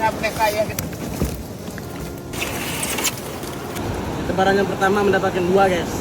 sampai kayak gitu. Lebaran yang pertama mendapatkan 2 guys.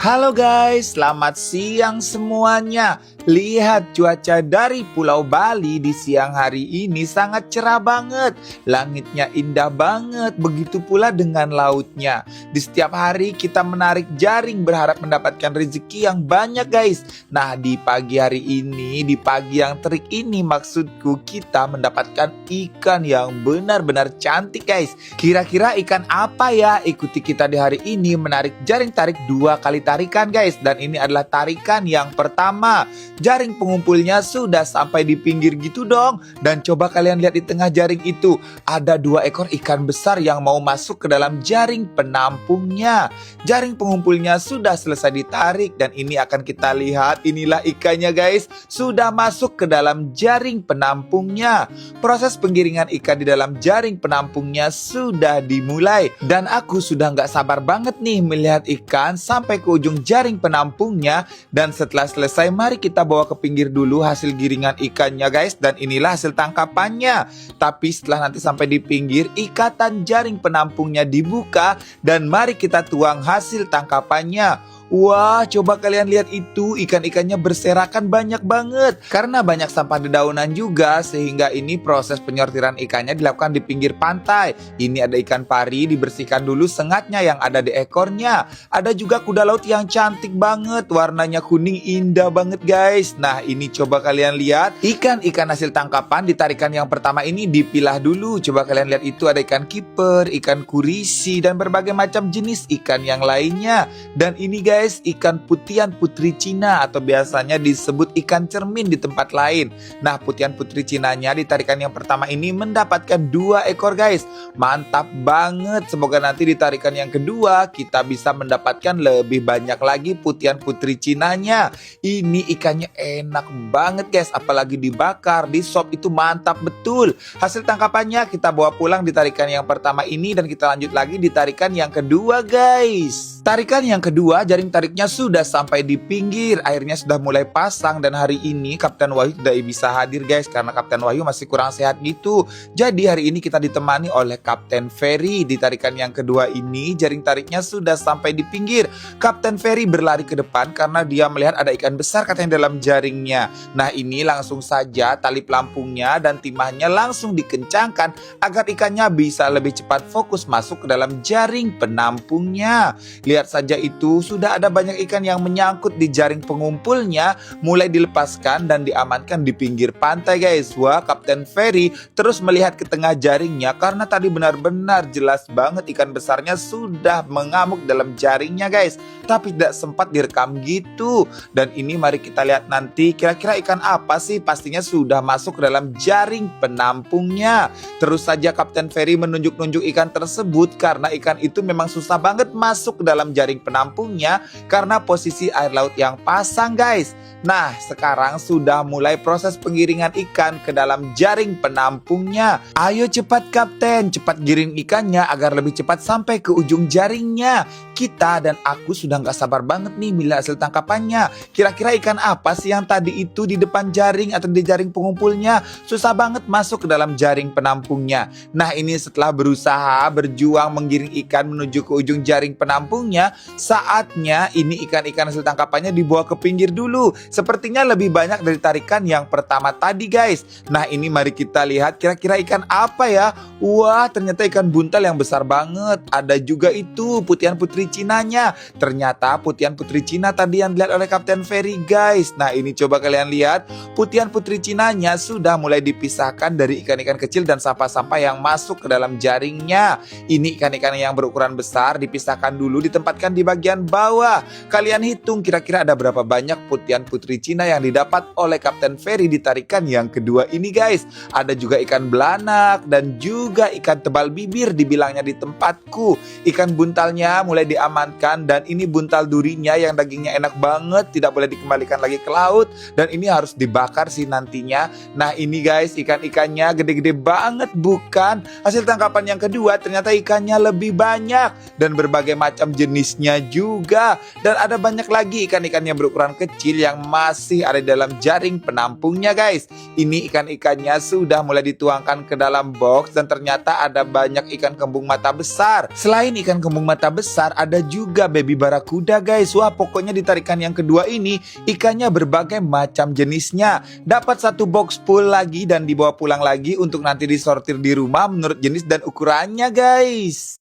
Halo guys, selamat siang semuanya. Lihat cuaca dari Pulau Bali di siang hari ini sangat cerah banget. Langitnya indah banget, begitu pula dengan lautnya. Di setiap hari kita menarik jaring berharap mendapatkan rezeki yang banyak guys. Nah di pagi hari ini, di pagi yang terik ini maksudku kita mendapatkan ikan yang benar-benar cantik guys. Kira-kira ikan apa ya? Ikuti kita di hari ini menarik jaring tarik 2 kali tarikan guys. Dan ini adalah tarikan yang pertama. Jaring pengumpulnya sudah sampai di pinggir gitu dong. Dan coba kalian lihat di tengah jaring itu. Ada 2 ekor ikan besar yang mau masuk ke dalam jaring penampungnya. Jaring pengumpulnya sudah selesai ditarik. Dan ini akan kita lihat. Inilah ikannya guys. Sudah masuk ke dalam jaring penampungnya. Proses penggiringan ikan di dalam jaring penampungnya sudah dimulai. Dan aku sudah nggak sabar banget nih melihat ikan sampai ke ujung jaring penampungnya. Dan setelah selesai mari kita bawa ke pinggir dulu hasil giringan ikannya guys. Dan inilah hasil tangkapannya. Tapi setelah nanti sampai di pinggir, ikatan jaring penampungnya dibuka. Dan mari kita tuang hasil tangkapannya. Wah, coba kalian lihat itu, ikan-ikannya berserakan banyak banget. Karena banyak sampah dedaunan juga, sehingga ini proses penyortiran ikannya dilakukan di pinggir pantai. Ini ada ikan pari, dibersihkan dulu sengatnya yang ada di ekornya. Ada juga kuda laut yang cantik banget, warnanya kuning indah banget guys. Nah, ini coba kalian lihat, ikan-ikan hasil tangkapan di tarikan yang pertama ini dipilah dulu. Coba kalian lihat itu ada ikan kiper, ikan kurisi, dan berbagai macam jenis ikan yang lainnya. Dan ini guys, ikan putian putri Cina atau biasanya disebut ikan cermin di tempat lain. Nah, putian putri Cinanya di tarikan yang pertama ini mendapatkan 2 ekor guys. Mantap banget. Semoga nanti di tarikan yang kedua kita bisa mendapatkan lebih banyak lagi putian putri Cinanya. Ini ikannya enak banget guys, apalagi dibakar, di sop itu mantap betul. Hasil tangkapannya kita bawa pulang di tarikan yang pertama ini dan kita lanjut lagi di tarikan yang kedua guys. Tarikan yang kedua, jaring tariknya sudah sampai di pinggir, airnya sudah mulai pasang dan hari ini Kapten Wahyu tidak bisa hadir guys karena Kapten Wahyu masih kurang sehat gitu. Jadi hari ini kita ditemani oleh Kapten Ferry. Di tarikan yang kedua ini jaring tariknya sudah sampai di pinggir. Kapten Ferry berlari ke depan karena dia melihat ada ikan besar katanya dalam jaringnya. Nah ini langsung saja tali pelampungnya dan timahnya langsung dikencangkan agar ikannya bisa lebih cepat fokus masuk ke dalam jaring penampungnya. Lihat saja itu, sudah ada banyak ikan yang menyangkut di jaring pengumpulnya, mulai dilepaskan dan diamankan di pinggir pantai guys. Wah, Kapten Ferry terus melihat ke tengah jaringnya karena tadi benar-benar jelas banget ikan besarnya sudah mengamuk dalam jaringnya guys. Tapi tidak sempat direkam gitu. Dan ini mari kita lihat nanti kira-kira ikan apa sih, pastinya sudah masuk ke dalam jaring penampungnya. Terus saja Kapten Ferry menunjuk-nunjuk ikan tersebut karena ikan itu memang susah banget masuk ke dalam jaring penampungnya karena posisi air laut yang pasang guys. Nah sekarang sudah mulai proses penggiringan ikan ke dalam jaring penampungnya. Ayo cepat Kapten, cepat giring ikannya agar lebih cepat sampai ke ujung jaringnya. Kita dan aku sudah gak sabar banget nih melihat hasil tangkapannya. Kira-kira ikan apa sih yang tadi itu di depan jaring atau di jaring pengumpulnya susah banget masuk ke dalam jaring penampungnya. Nah ini setelah berusaha berjuang menggiring ikan menuju ke ujung jaring penampungnya, saatnya ini ikan-ikan hasil tangkapannya dibawa ke pinggir dulu. Sepertinya lebih banyak dari tarikan yang pertama tadi guys. Nah ini mari kita lihat kira-kira ikan apa ya. Wah ternyata ikan buntal yang besar banget. Ada juga itu putian putri Cinanya. Ternyata putian putri Cina tadi yang dilihat oleh Kapten Ferry guys. Nah ini coba kalian lihat, putian putri Cinanya sudah mulai dipisahkan dari ikan-ikan kecil dan sampah-sampah yang masuk ke dalam jaringnya. Ini ikan-ikan yang berukuran besar dipisahkan dulu, ditempatkan di bagian bawah. Kalian hitung kira-kira ada berapa banyak putian putri Cina yang didapat oleh Kapten Ferry di tarikan yang kedua ini guys. Ada juga ikan belanak dan juga ikan tebal bibir dibilangnya di tempatku. Ikan buntalnya mulai diamankan dan ini buntal durinya yang dagingnya enak banget, tidak boleh dikembalikan lagi ke laut dan ini harus dibakar sih nantinya. Nah ini guys ikan-ikannya gede-gede banget bukan? Hasil tangkapan yang kedua ternyata ikannya lebih banyak dan berbagai macam jenisnya juga. juga. Dan ada banyak lagi ikan-ikan yang berukuran kecil yang masih ada di dalam jaring penampungnya guys. Ini ikan-ikannya sudah mulai dituangkan ke dalam box dan ternyata ada banyak ikan kembung mata besar. Selain ikan kembung mata besar, ada juga baby barakuda guys. Wah, pokoknya di tarikan yang kedua ini ikannya berbagai macam jenisnya. Dapat satu box full lagi dan dibawa pulang lagi untuk nanti disortir di rumah menurut jenis dan ukurannya guys.